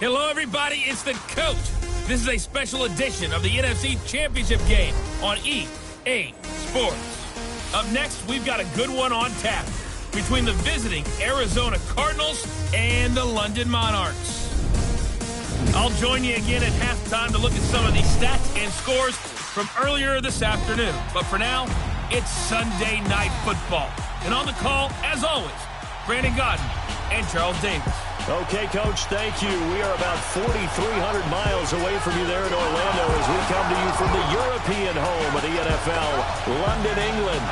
Hello, everybody. It's the coach. This is a special edition of the NFC Championship game on EA Sports. Up next, we've got a good one on tap between the visiting Arizona Cardinals and the London Monarchs. I'll join you again at halftime to look at some of the stats and scores from earlier this afternoon. But for now, it's Sunday Night Football. And on the call, as always, Brandon Godden and Charles Davis. Okay, Coach, thank you. We are about 4,300 miles away from you there in Orlando as we come to you from the European home of the NFL, London, England.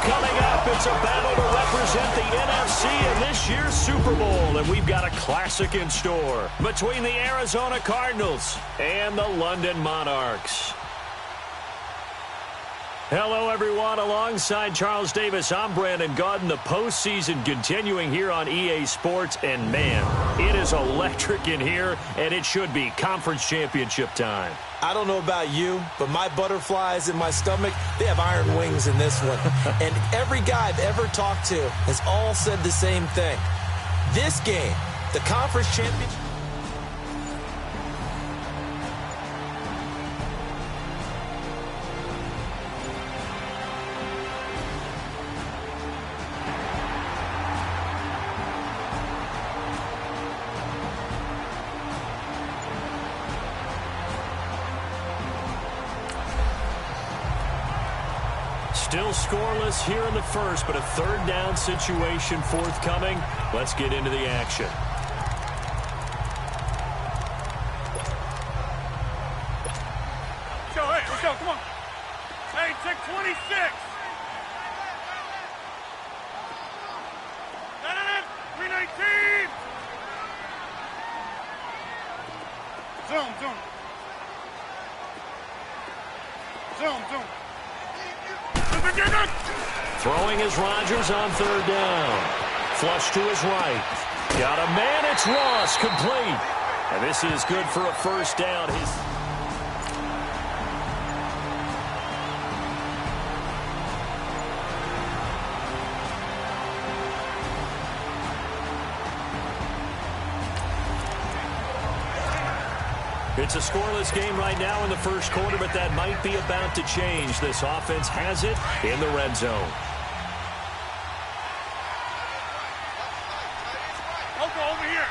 Coming up, it's a battle to represent the NFC in this year's Super Bowl, and we've got a classic in store between the Arizona Cardinals and the London Monarchs. Hello, everyone. Alongside Charles Davis, I'm Brandon Godden. The postseason continuing here on EA Sports. And, man, it is electric in here, and it should be conference championship time. I don't know about you, but my butterflies in my stomach, they have iron wings in this one. And every guy I've ever talked to has all said the same thing. This game, the conference championship. Still scoreless here in the first, but a third down situation forthcoming. Let's get into the action. Let's go, come on. Hey, check 26. 319. Zoom. Throwing is Rodgers on third down. Flush to his right. Got a man, it's Ross, complete. And this is good for a first down. It's a scoreless game right now in the first quarter, but that might be about to change. This offense has it in the red zone. Over here.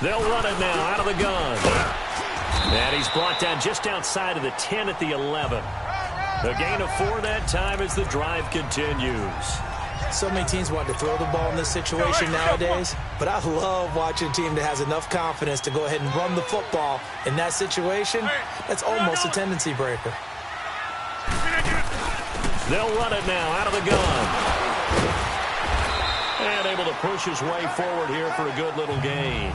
They'll run it now out of the gun. And he's brought down just outside of the 10 at the 11. A gain of 4 that time as the drive continues. So many teams want to throw the ball in this situation nowadays, but I love watching a team that has enough confidence to go ahead and run the football. In that situation, that's almost a tendency breaker. They'll run it now out of the gun. And able to push his way forward here for a good little gain.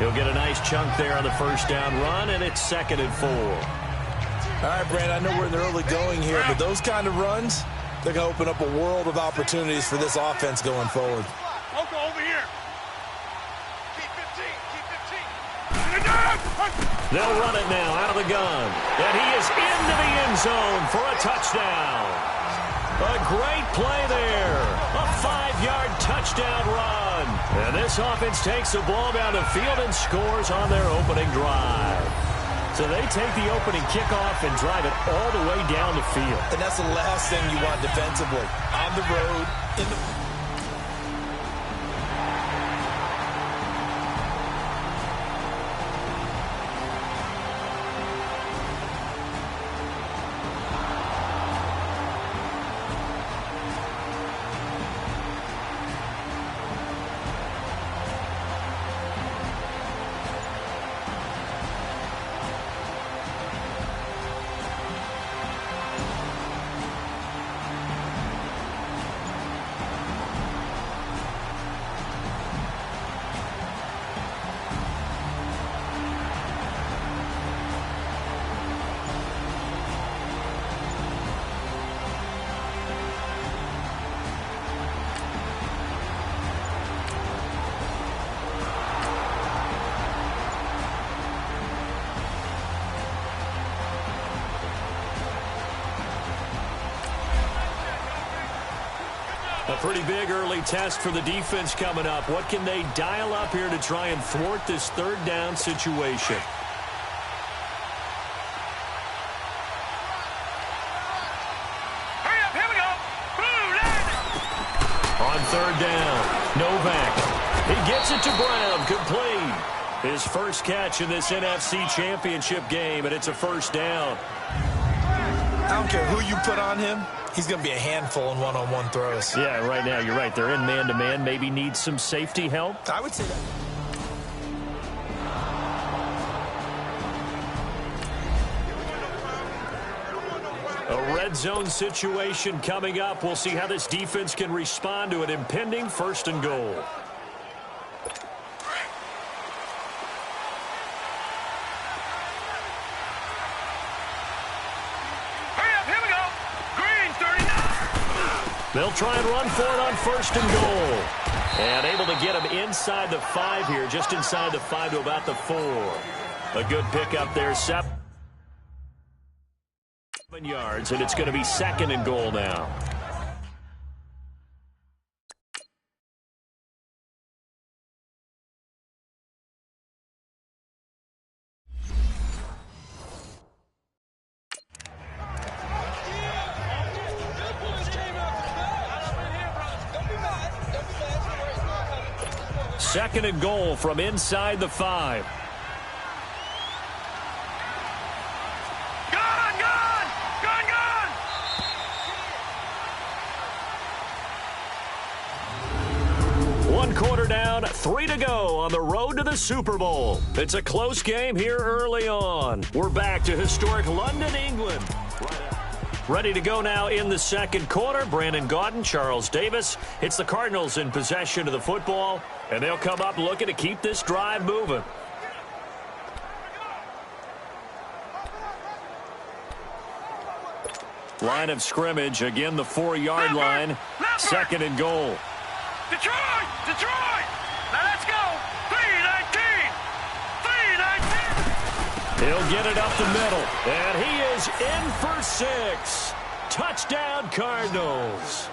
He'll get a nice chunk there on the first down run, and it's 2nd and 4. All right, Brand, I know we're in the early going here, but those kind of runs, they're going to open up a world of opportunities for this offense going forward. Over here. Keep 15. They'll run it now out of the gun. And he is into the end zone for a touchdown. A great play there. A 5-yard touchdown run. And this offense takes the ball down the field and scores on their opening drive. So they take the opening kickoff and drive it all the way down the field. And that's the last thing you want defensively. On the road, in the... A pretty big early test for the defense coming up. What can they dial up here to try and thwart this third down situation? Hurry up, here we go. On third down, Novak. He gets it to Brown, complete. His first catch in this NFC Championship game, and it's a first down. I don't care who you put on him. He's going to be a handful in one-on-one throws. Yeah, right now, you're right. They're in man-to-man. Maybe need some safety help. I would say that. A red zone situation coming up. We'll see how this defense can respond to an impending first and goal. They'll try and run for it on first and goal. And able to get him inside the 5 here, just inside the 5 to about the 4. A good pickup there, 7 yards, and it's going to be second and goal now. Second and goal from inside the 5. Gone! One quarter down, 3 to go on the road to the Super Bowl. It's a close game here early on. We're back to historic London, England. Ready to go now in the second quarter. Brandon Gaudin, Charles Davis. It's the Cardinals in possession of the football, and they'll come up looking to keep this drive moving. Line of scrimmage, again the 4-yard line. Second and goal. Detroit! Now let's go! 3-19! He'll get it up the middle, and he is in for 6. Touchdown, Cardinals.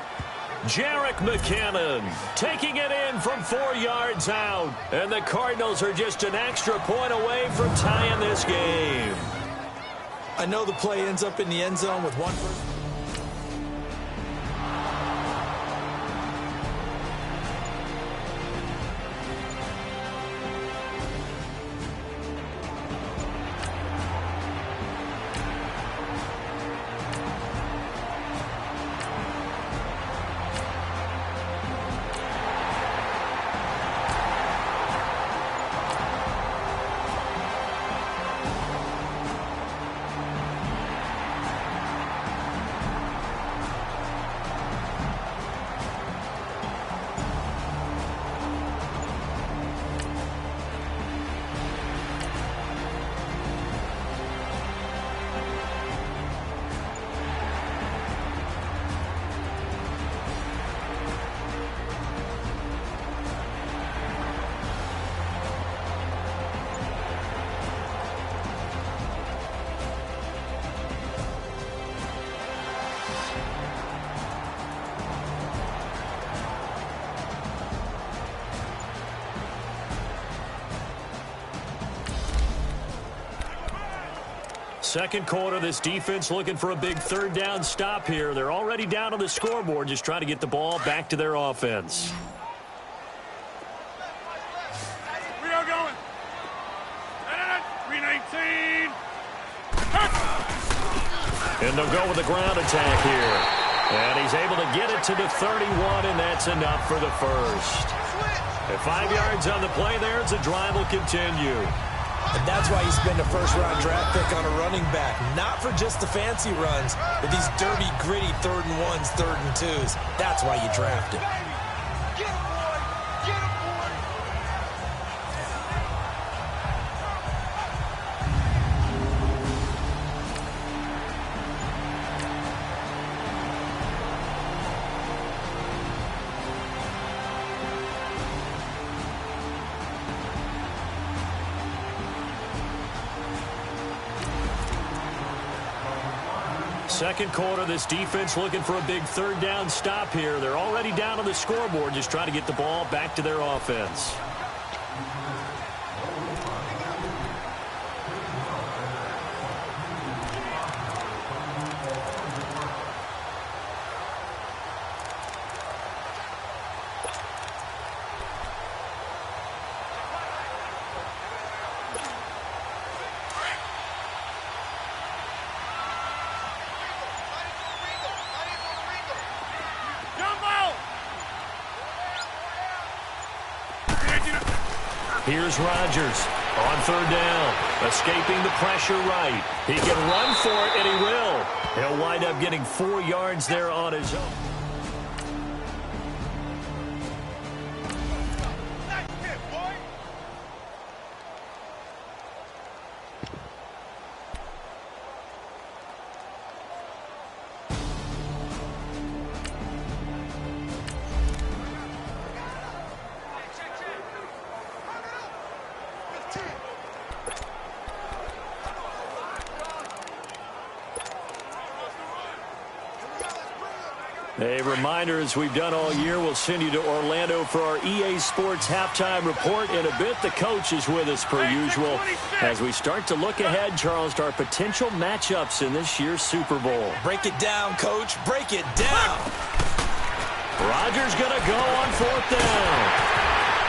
Jerick McKinnon taking it in from 4 yards out, and the Cardinals are just an extra point away from tying this game. I know the play ends up in the end zone with one person. Second quarter, this defense looking for a big third down stop here. They're already down on the scoreboard, just trying to get the ball back to their offense. We are going. 3-19. And they'll go with the ground attack here. And he's able to get it to the 31, and that's enough for the first. At 5 yards on the play there, the drive will continue. And that's why you spend a first-round draft pick on a running back. Not for just the fancy runs, but these dirty, gritty 3rd and 1s, 3rd and 2s. That's why you draft him. Get him, boy! Get him, boy! second quarter, this defense looking for a big third down stop here. They're already down on the scoreboard, just trying to get the ball back to their offense. Here's Rodgers on third down, escaping the pressure right. He can run for it, and he will. He'll wind up getting 4 yards there on his own. A reminder, as we've done all year, we'll send you to Orlando for our EA Sports halftime report in a bit. The coach is with us per usual as we start to look ahead, Charles, to our potential matchups in this year's Super Bowl. Break it down, Coach. Break it down. Rodgers going to go on fourth down.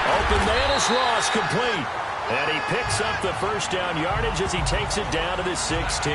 Open man is lost, complete. And he picks up the first down yardage as he takes it down to the 16.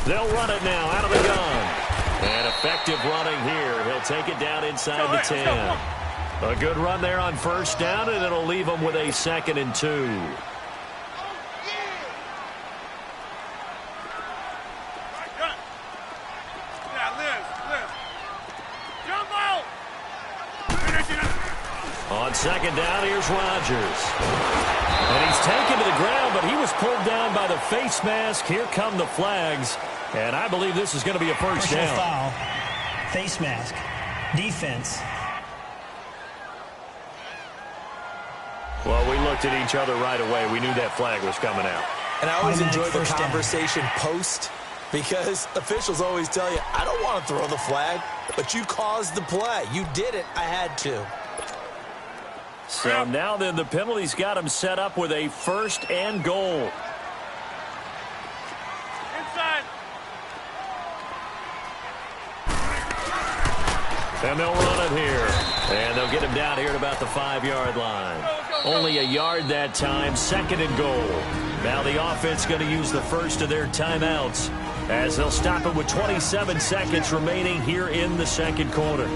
They'll run it now out of the gun. And effective running here. He'll take it down inside the 10. A good run there on first down, and it'll leave them with a 2nd and 2. On second down, here's Rodgers. And he's taken to the ground, but he was pulled down by the face mask. Here come the flags. And I believe this is going to be a first down. Foul. Face mask. Defense. Well, we looked at each other right away. We knew that flag was coming out. And I always enjoy the conversation post, because officials always tell you, I don't want to throw the flag, but you caused the play. You did it. I had to. So now then, the penalty's got him set up with a 1st and goal. Inside. And they'll run it here. And they'll get him down here at about the 5-yard line. Only a yard that time, 2nd and goal. Now the offense going to use the first of their timeouts as they'll stop it with 27 seconds remaining here in the second quarter.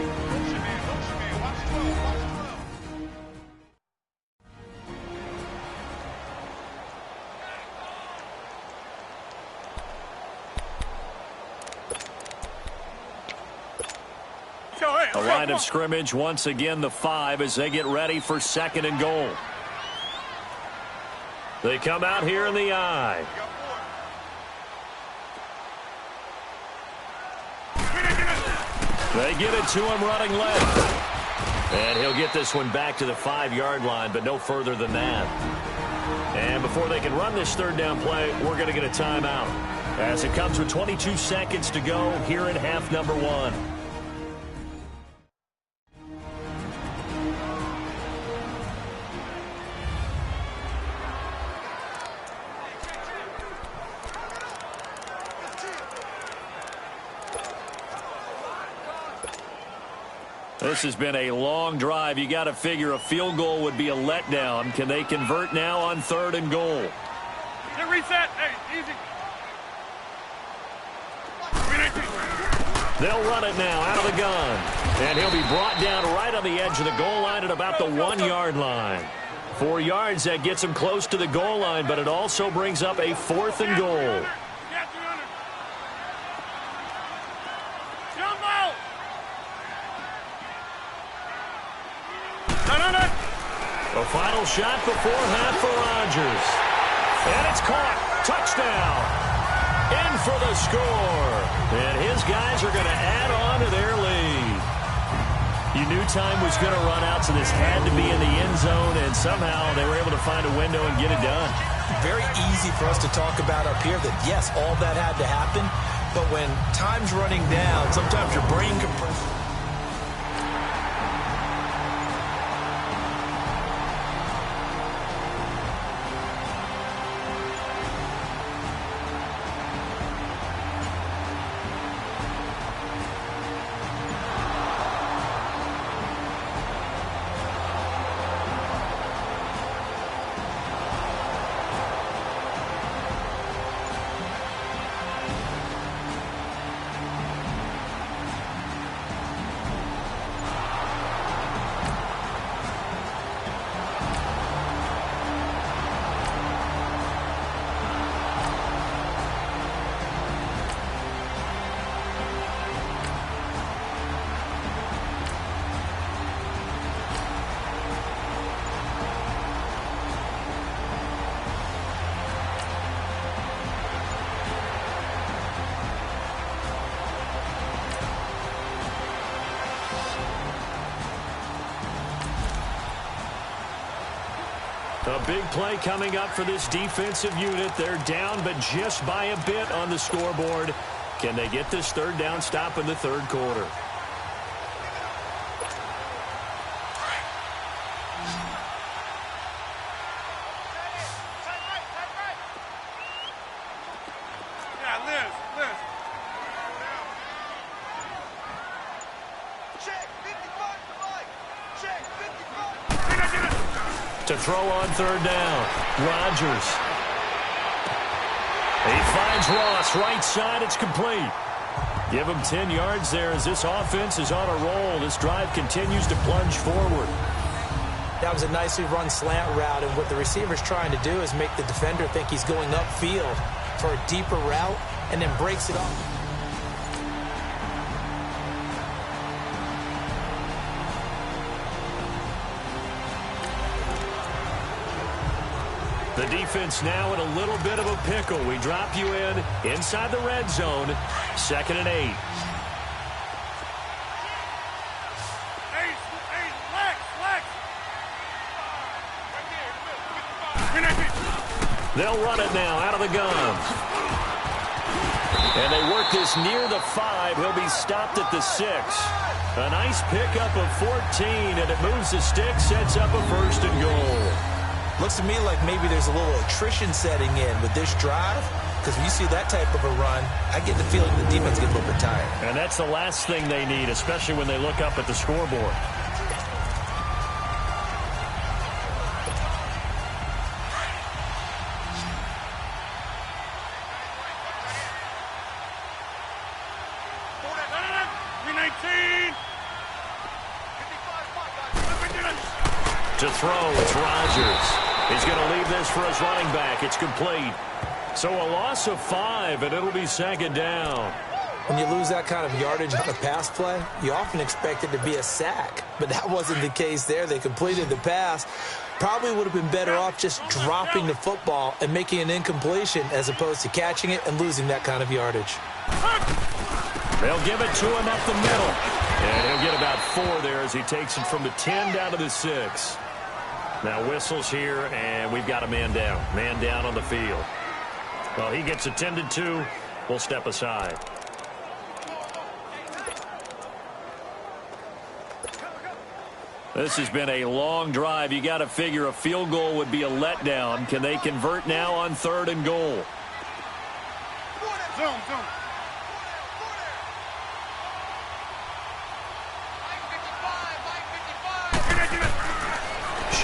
A line of scrimmage once again, the 5, as they get ready for 2nd and goal. They come out here in the I. They get it to him running left. And he'll get this one back to the 5-yard line, but no further than that. And before they can run this third down play, we're going to get a timeout, as it comes with 22 seconds to go here in half number 1. This has been a long drive. You got to figure a field goal would be a letdown. Can they convert now on 3rd and goal? Get reset. Hey, easy. They'll run it now out of the gun. And he'll be brought down right on the edge of the goal line at about the 1-yard line. 4 yards, that gets him close to the goal line, but it also brings up a 4th and goal. A final shot before half for Rodgers. And it's caught. Touchdown. In for the score. And his guys are going to add on to their lead. You knew time was going to run out, so this had to be in the end zone, and somehow they were able to find a window and get it done. Very easy for us to talk about up here that, yes, all that had to happen, but when time's running down, sometimes your brain compresses. A big play coming up for this defensive unit. They're down, but just by a bit on the scoreboard. Can they get this third down stop in the third quarter? To throw on third down, Rodgers. He finds Ross, right side, it's complete. Give him 10 yards there as this offense is on a roll. This drive continues to plunge forward. That was a nicely run slant route, and what the receiver's trying to do is make the defender think he's going upfield for a deeper route and then breaks it off. The defense now in a little bit of a pickle. We drop you inside the red zone. 2nd and 8. They'll run it now out of the gun. And they work this near the 5. He'll be stopped at the 6. A nice pickup of 14, and it moves the stick, sets up a 1st and goal. Looks to me like maybe there's a little attrition setting in with this drive, because when you see that type of a run, I get the feeling the defense gets a little bit tired. And that's the last thing they need, especially when they look up at the scoreboard. To throw, it's Rodgers. He's going to leave this for his running back. It's complete. So a loss of 5, and it'll be 2nd down. When you lose that kind of yardage on a pass play, you often expect it to be a sack. But that wasn't the case there. They completed the pass. Probably would have been better off just dropping the football and making an incompletion as opposed to catching it and losing that kind of yardage. They'll give it to him up the middle. And he'll get about 4 there as he takes it from the 10 down to the 6. Now whistles here, and we've got a man down. Man down on the field. Well, he gets attended to. We'll step aside. This has been a long drive. You got to figure a field goal would be a letdown. Can they convert now on 3rd and goal? Zoom.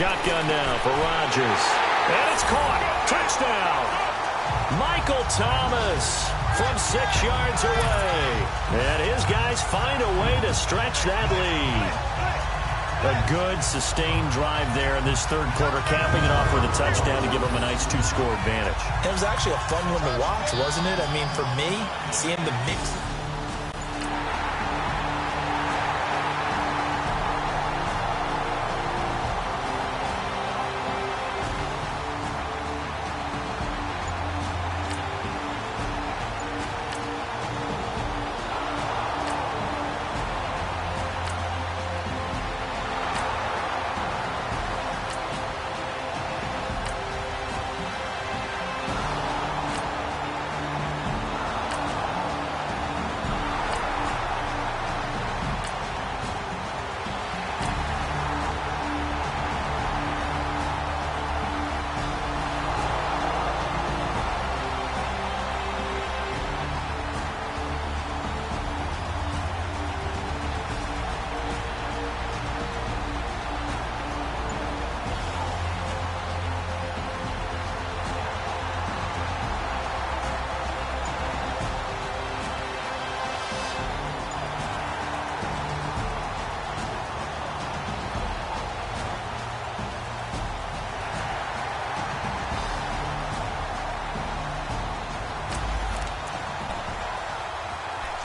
Shotgun now for Rodgers. And it's caught. Touchdown. Michael Thomas from 6 yards away. And his guys find a way to stretch that lead. A good, sustained drive there in this third quarter, capping it off with a touchdown to give them a nice 2-score advantage. It was actually a fun one to watch, wasn't it? I mean, for me, seeing the mix.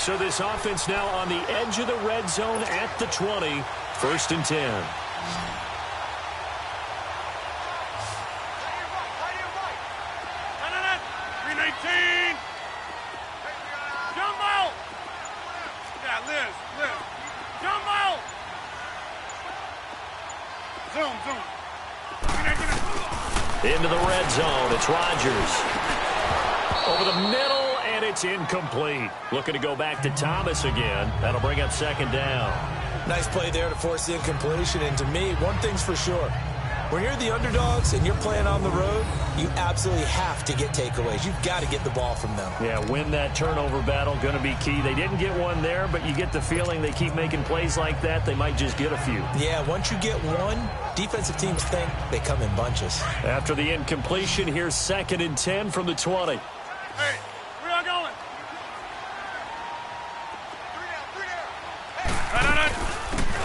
So this offense now on the edge of the red zone at the 20. First and 10. Into the red zone. It's Rodgers. Over the middle, and it's incomplete. Looking to go back to Thomas again. That'll bring up second down. Nice play there to force the incompletion. And to me, one thing's for sure. When you're the underdogs and you're playing on the road, you absolutely have to get takeaways. You've got to get the ball from them. Yeah, win that turnover battle, going to be key. They didn't get one there, but you get the feeling they keep making plays like that, they might just get a few. Yeah, once you get one, defensive teams think they come in bunches. After the incompletion, here's second and 10 from the 20. Hey, where y'all going?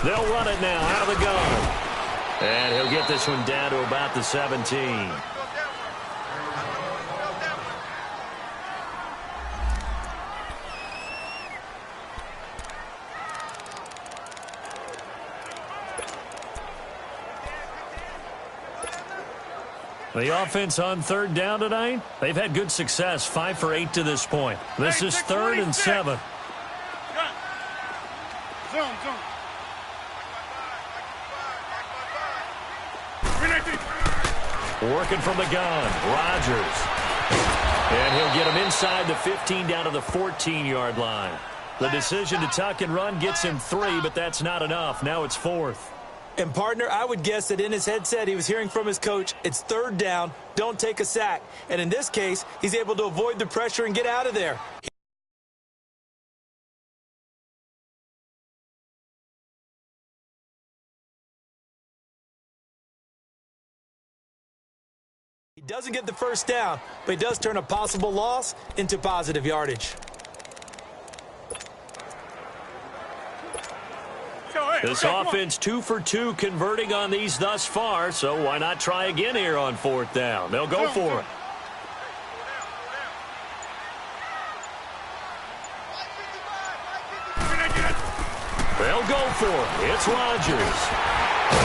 They'll run it now out of the gun. And he'll get this one down to about the 17. The offense on third down tonight, they've had good success, 5 for 8 to this point. This is third and 7. Zoom. Working from the gun, Rodgers. And he'll get him inside the 15 down to the 14-yard line. The decision to tuck and run gets him 3, but that's not enough. Now it's 4th. And, partner, I would guess that in his headset he was hearing from his coach, it's third down, don't take a sack. And in this case, he's able to avoid the pressure and get out of there. He doesn't get the first down, but he does turn a possible loss into positive yardage. This offense 2 for 2 converting on these thus far, so why not try again here on 4th down? They'll go for it. They'll go for it. It's Rodgers.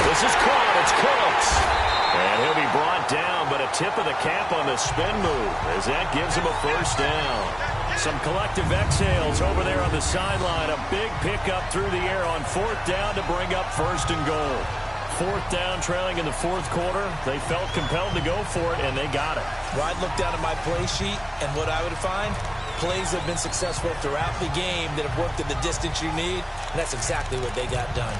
This is caught. It's Cooks. And he'll be brought down, but a tip of the cap on the spin move as that gives him a first down. Some collective exhales over there on the sideline. A big pickup through the air on 4th down to bring up first and goal. 4th down, trailing in the 4th quarter. They felt compelled to go for it, and they got it. Well, I'd look down at my play sheet, and what I would find, plays have been successful throughout the game that have worked at the distance you need, and that's exactly what they got done.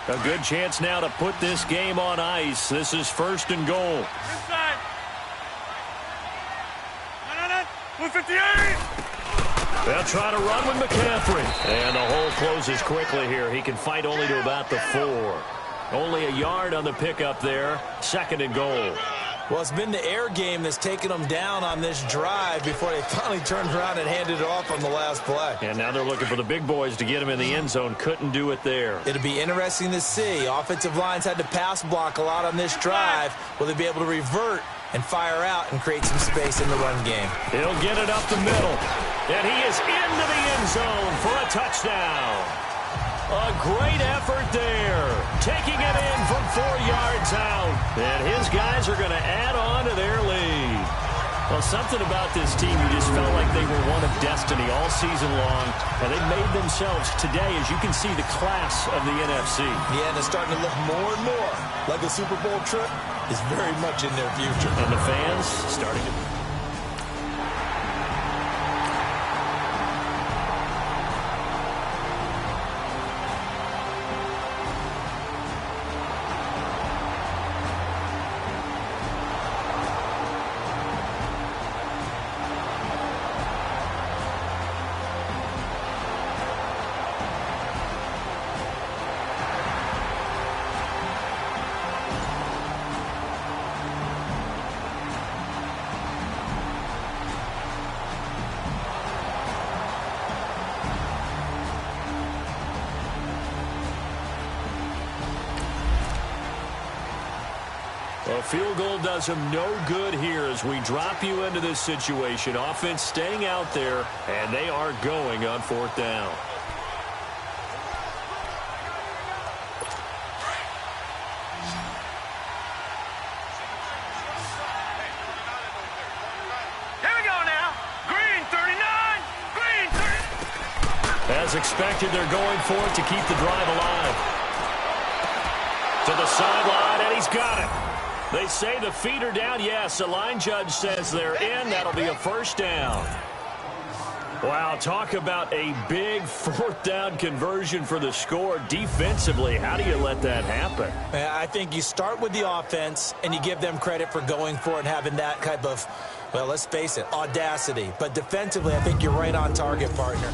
A good chance now to put this game on ice. This is first and goal. Inside. 158. They'll try to run with McCaffrey. And the hole closes quickly here. He can fight only to about the 4. Only a yard on the pickup there. Second and goal. Well, it's been the air game that's taken them down on this drive before they finally turned around and handed it off on the last play. And now they're looking for the big boys to get him in the end zone. Couldn't do it there. It'll be interesting to see. Offensive lines had to pass block a lot on this drive. Will they be able to revert and fire out and create some space in the run game? He'll get it up the middle. And he is into the end zone for a touchdown. A great effort there. Taking it in from 4 yards out. And his guys are going to add on to their lead. Well, something about this team, you just felt like they were one of destiny all season long. And they made themselves today, as you can see, the class of the NFC. Yeah, and it's starting to look more and more like a Super Bowl trip is very much in their future. And the fans starting to... A field goal does him no good here as we drop you into this situation. Offense staying out there, and they are going on 4th down. As expected, they're going for it to keep the drive alive. To the sideline, and he's got it. They say the feet are down. Yes, the line judge says they're in. That'll be a 1st down. Wow, talk about a big 4th down conversion for the score. Defensively, how do you let that happen? I think you start with the offense, and you give them credit for going for it and having that type of, well, let's face it, audacity. But defensively, I think you're right on target, partner.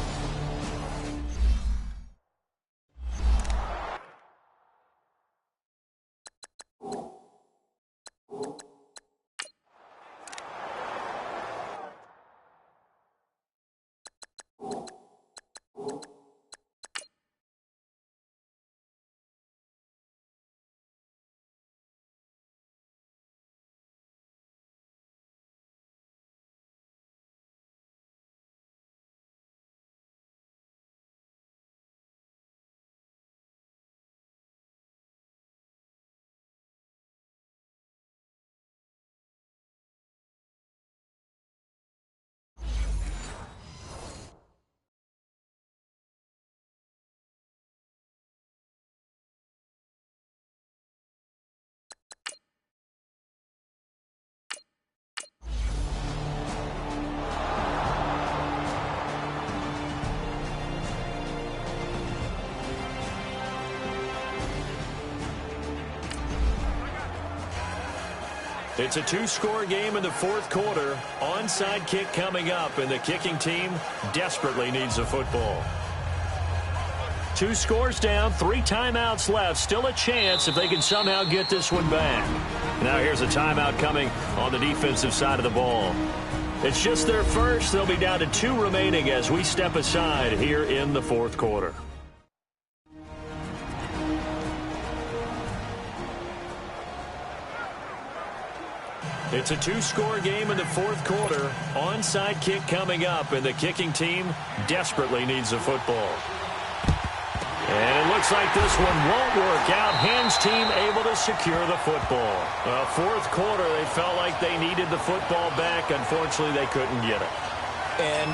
It's a 2-score game in the 4th quarter. Onside kick coming up, and the kicking team desperately needs a football. 2 scores down, 3 timeouts left. Still a chance if they can somehow get this one back. Now here's a timeout coming on the defensive side of the ball. It's just their first. They'll be down to 2 remaining as we step aside here in the 4th quarter. It's a 2-score game in the 4th quarter. Onside kick coming up, and the kicking team desperately needs a football. And it looks like this one won't work out. Hands team able to secure the football. 4th quarter, they felt like they needed the football back. Unfortunately, they couldn't get it. And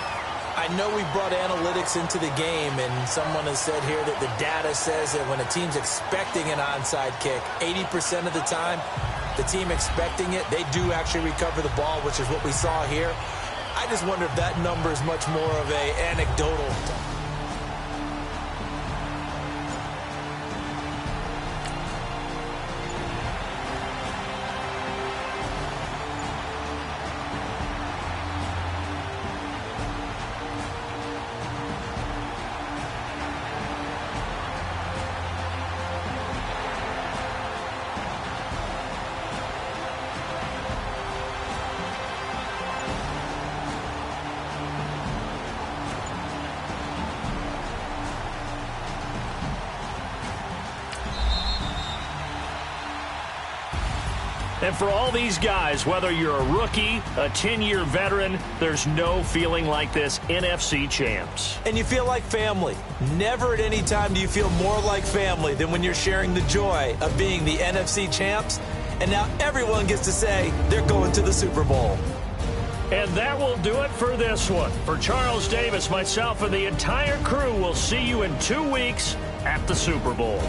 I know we brought analytics into the game, and someone has said here that the data says that when a team's expecting an onside kick, 80% of the time, the team expecting it, they do actually recover the ball, which is what we saw here. I just wonder if that number is much more of a anecdotal. And for all these guys, whether you're a rookie, a 10-year veteran, there's no feeling like this NFC champs. And you feel like family. Never at any time do you feel more like family than when you're sharing the joy of being the NFC champs. And now everyone gets to say they're going to the Super Bowl. And that will do it for this one. For Charles Davis, myself, and the entire crew, we'll see you in 2 weeks at the Super Bowl.